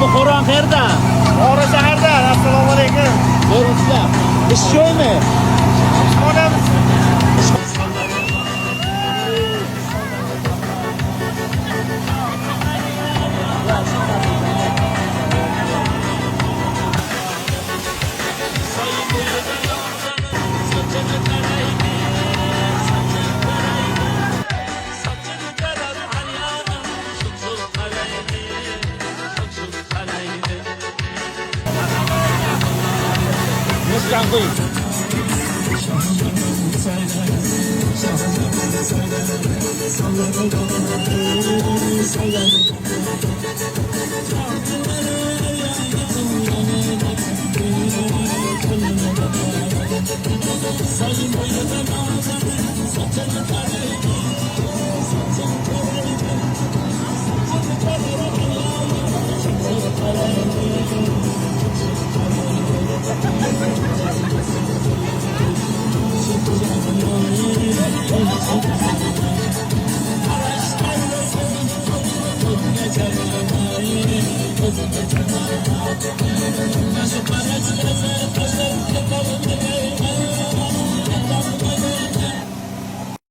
bu Xo'ron qayerda? Buxoro shaharda. Assalomu alaykum. Zo'rmisizlar? Ish joymi? Ishxonamiz. Muzkan qo'ying. Nasıl para